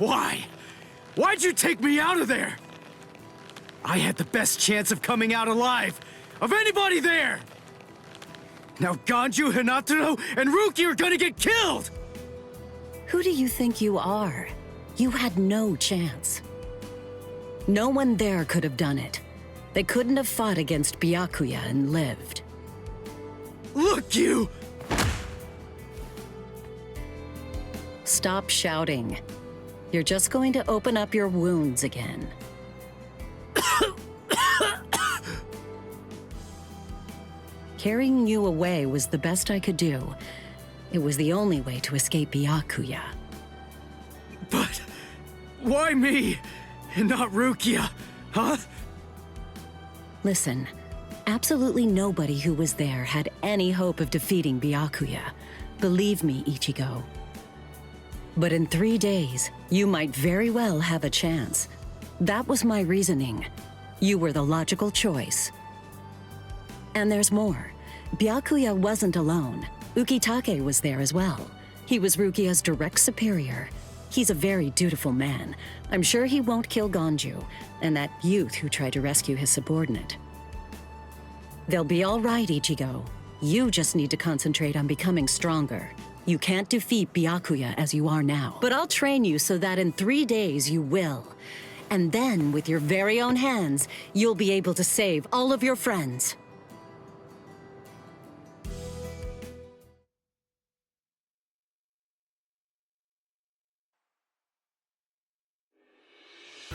Why? Why'd you take me out of there? I had the best chance of coming out alive, of anybody there! Now Ganju, Hinataro, and Rukia are gonna get killed! Who do you think you are? You had no chance. No one there could have done it. They couldn't have fought against Byakuya and lived. Look, you! Stop shouting. You're just going to open up your wounds again. Carrying you away was the best I could do. It was the only way to escape Byakuya. But why me and not Rukia, huh? Listen, absolutely nobody who was there had any hope of defeating Byakuya. Believe me, Ichigo. But in 3 days, you might very well have a chance. That was my reasoning. You were the logical choice. And there's more. Byakuya wasn't alone. Ukitake was there as well. He was Rukia's direct superior. He's a very dutiful man. I'm sure he won't kill Ganju, and that youth who tried to rescue his subordinate. They'll be all right, Ichigo. You just need to concentrate on becoming stronger. You can't defeat Byakuya as you are now. But I'll train you so that in 3 days you will. And then, with your very own hands, you'll be able to save all of your friends.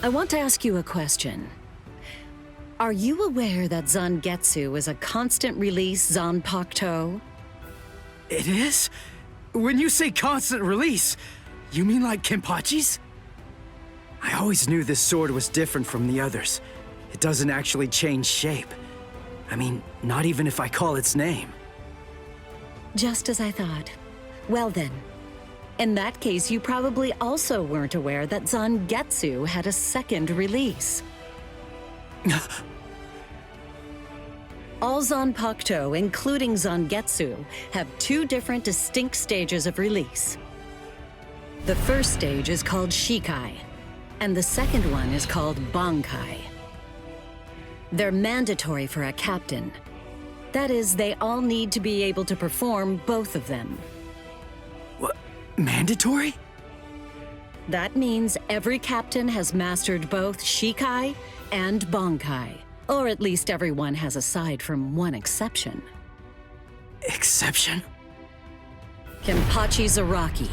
I want to ask you a question. Are you aware that Zangetsu is a constant release Zanpakuto? It is? When you say constant release, you mean like Kenpachi's? I always knew this sword was different from the others. It doesn't actually change shape. I mean, not even if I call its name. Just as I thought. Well then, in that case, you probably also weren't aware that Zangetsu had a second release. All Zanpakuto, including Zangetsu, have 2 different distinct stages of release. The first stage is called Shikai, and the second one is called Bankai. They're mandatory for a captain. That is, they all need to be able to perform both of them. What? Mandatory? That means every captain has mastered both Shikai and Bankai. Or at least everyone has aside from one exception. Exception? Kenpachi Zaraki.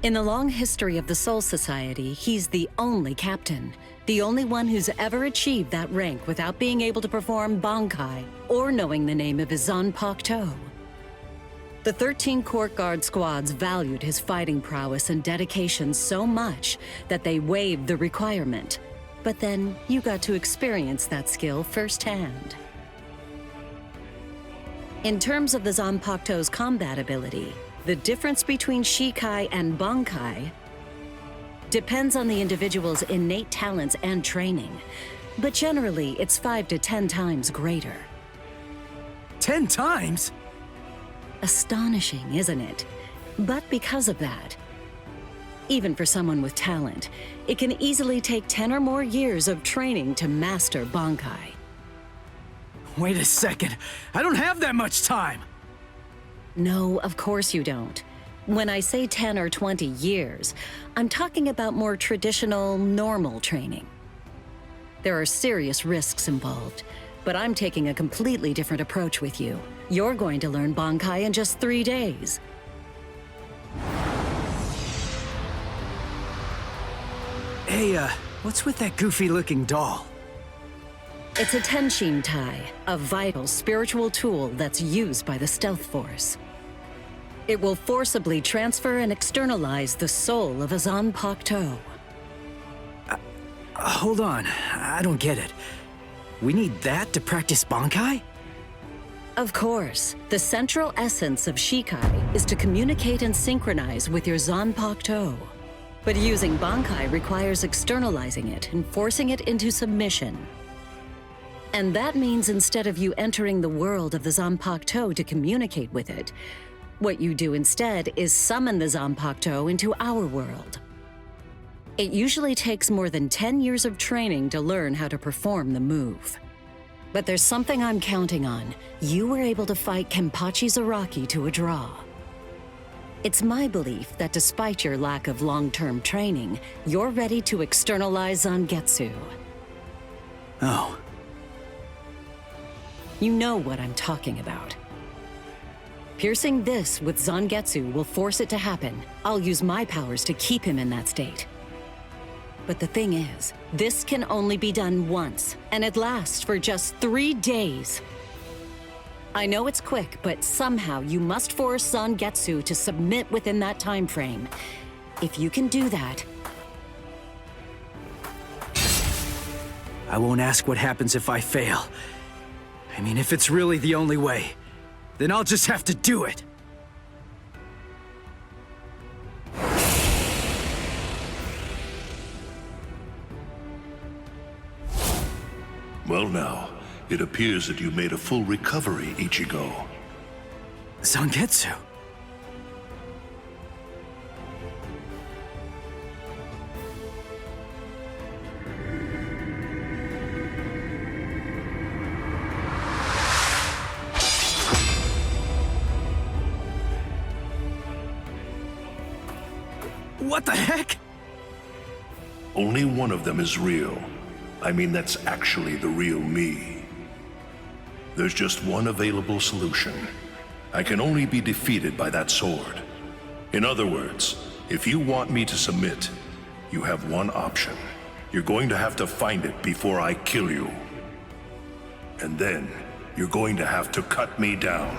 In the long history of the Soul Society, he's the only captain. The only one who's ever achieved that rank without being able to perform Bankai or knowing the name of his Zanpakuto. The 13 Court Guard squads valued his fighting prowess and dedication so much that they waived the requirement. But then you got to experience that skill firsthand. In terms of the Zanpakuto's combat ability, the difference between Shikai and Bankai depends on the individual's innate talents and training, but generally it's 5 to 10 times greater. 10 times? Astonishing, isn't it? But because of that, even for someone with talent, it can easily take 10 or more years of training to master Bankai. Wait a second, I don't have that much time! No, of course you don't. When I say 10 or 20 years, I'm talking about more traditional, normal training. There are serious risks involved, but I'm taking a completely different approach with you. You're going to learn Bankai in just 3 days. Hey, what's with that goofy-looking doll? It's a Tenshin Tai, a vital spiritual tool that's used by the Stealth Force. It will forcibly transfer and externalize the soul of a Zanpakuto. Hold on, I don't get it. We need that to practice Bankai? Of course, the central essence of Shikai is to communicate and synchronize with your Zanpakuto. But using Bankai requires externalizing it and forcing it into submission. And that means instead of you entering the world of the Zanpakuto to communicate with it, what you do instead is summon the Zanpakuto into our world. It usually takes more than 10 years of training to learn how to perform the move. But there's something I'm counting on. You were able to fight Kenpachi Zaraki to a draw. It's my belief that despite your lack of long-term training, you're ready to externalize Zangetsu. Oh. You know what I'm talking about. Piercing this with Zangetsu will force it to happen. I'll use my powers to keep him in that state. But the thing is, this can only be done once, and it lasts for just 3 days. I know it's quick, but somehow you must force Zangetsu to submit within that time frame. If you can do that... I won't ask what happens if I fail. I mean, if it's really the only way, then I'll just have to do it. Well now, it appears that you made a full recovery, Ichigo. Zangetsu. What the heck? Only one of them is real. I mean, that's actually the real me. There's just one available solution. I can only be defeated by that sword. In other words, if you want me to submit, you have one option. You're going to have to find it before I kill you. And then, you're going to have to cut me down.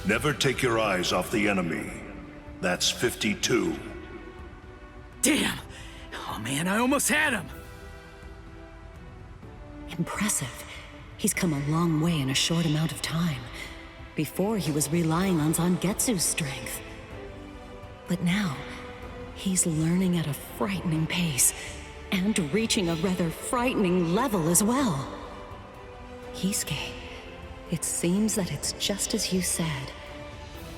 Never take your eyes off the enemy. That's 52. Damn! Oh man, I almost had him! Impressive. He's come a long way in a short amount of time. Before, he was relying on Zangetsu's strength. But now, he's learning at a frightening pace, and reaching a rather frightening level as well. Kisuke, it seems that it's just as you said.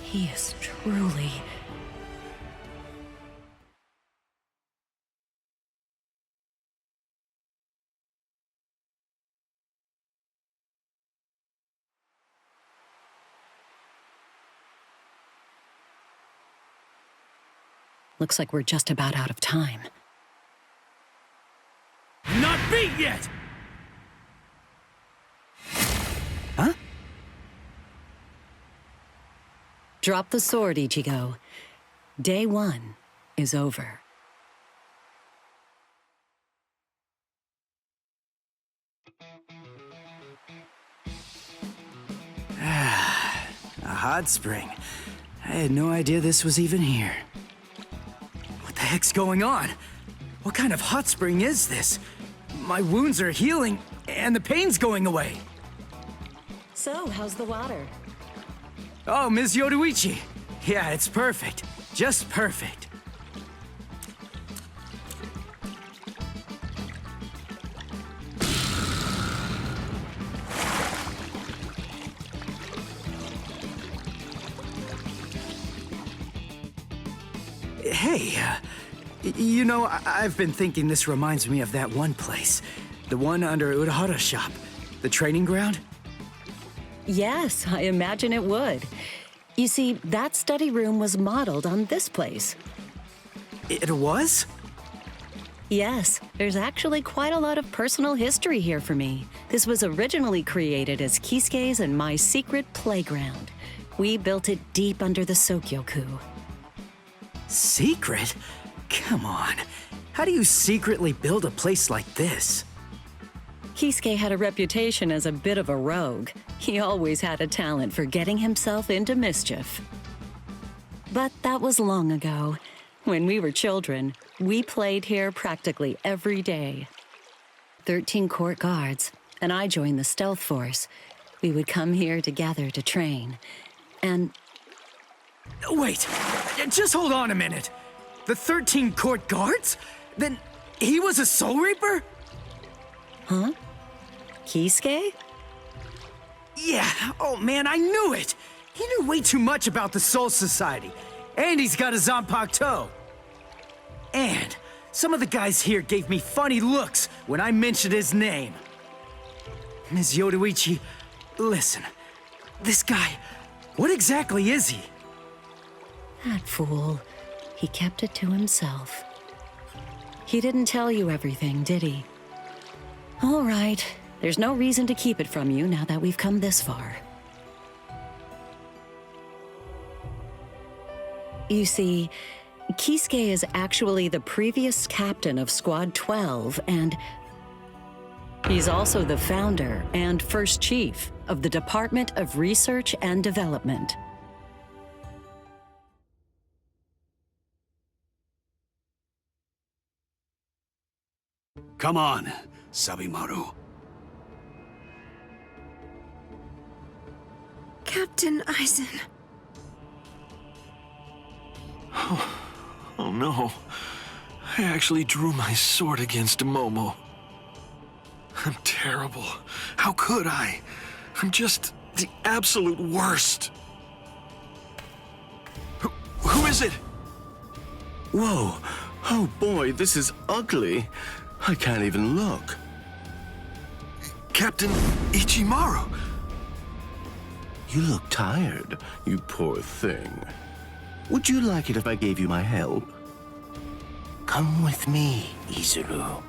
He is truly... Looks like we're just about out of time. Not beat yet! Huh? Drop the sword, Ichigo. Day 1 is over. A hot spring. I had no idea this was even here. What the heck's going on? What kind of hot spring is this? My wounds are healing, and the pain's going away. So, how's the water? Oh, Ms. Yoruichi. Yeah, it's perfect. Just perfect. Hey, you know, I've been thinking this reminds me of that one place. The one under Urahara's shop. The training ground? Yes, I imagine it would. You see, that study room was modeled on this place. It was? Yes, there's actually quite a lot of personal history here for me. This was originally created as Kisuke's and my secret playground. We built it deep under the Sokyoku. Secret? Come on. How do you secretly build a place like this? Kisuke had a reputation as a bit of a rogue. He always had a talent for getting himself into mischief. But that was long ago. When we were children, we played here practically every day. 13 court guards, and I joined the stealth force. We would come here together to train. And... Wait, just hold on a minute. The 13 court guards? Then he was a Soul Reaper? Huh? Kisuke? Yeah, oh man, I knew it! He knew way too much about the Soul Society. And he's got a Zanpakuto. And some of the guys here gave me funny looks when I mentioned his name. Ms. Yoruichi, listen. This guy, what exactly is he? That fool. He kept it to himself. He didn't tell you everything, did he? All right. There's no reason to keep it from you now that we've come this far. You see, Kisuke is actually the previous captain of Squad 12, and he's also the founder and first chief of the Department of Research and Development. Come on, Sabimaru. Captain Eisen. Oh no. I actually drew my sword against Momo. I'm terrible. How could I? I'm just the absolute worst. Who is it? Whoa. Oh boy, this is ugly. I can't even look. Captain Ichimaru. You look tired, you poor thing. Would you like it if I gave you my help? Come with me, Izuru.